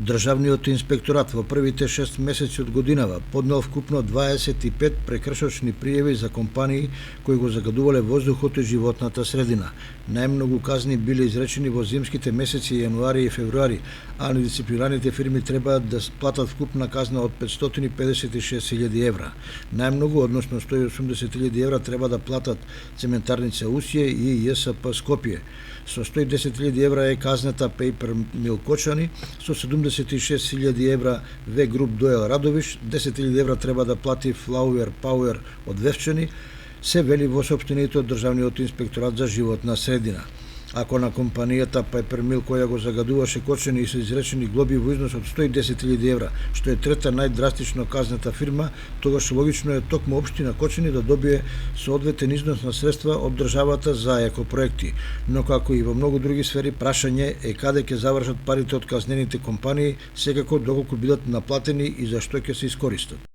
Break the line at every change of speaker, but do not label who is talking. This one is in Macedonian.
Државниот инспекторат во првите 6 месеци од годинава поднел вкупно 25 прекршочни пријави за компании кои го загадувале воздухот и животната средина. Најмногу казни биле изречени во зимските месеци јануари и февруари, а недисциплинираните фирми треба да платат вкупна казна од 556.000 евра. Најмногу, односно 180.000 евра, треба да платат Цементарница Усје и ЈСП Скопје. Со 110.000 евра е казната Paper Mill Кочани, со 76.000 евра В Груп Доел Радовиш, 10.000 евра треба да плати Flower Power од Вевчани, се вели во соопштението од Државниот инспекторат за животна средина. Ако на компанијата Paper Mill која го загадуваше Кочани и се изречени глоби во износ од 110.000 евра, што е трета најдрастично казната фирма, тогаш логично е токму општина Кочани да добие соодветен износ на средства од државата за екопроекти. Но како и во многу други сфери, прашање е каде ќе завршат парите од казнените компании, секако доколку бидат наплатени и за што ќе се искористат.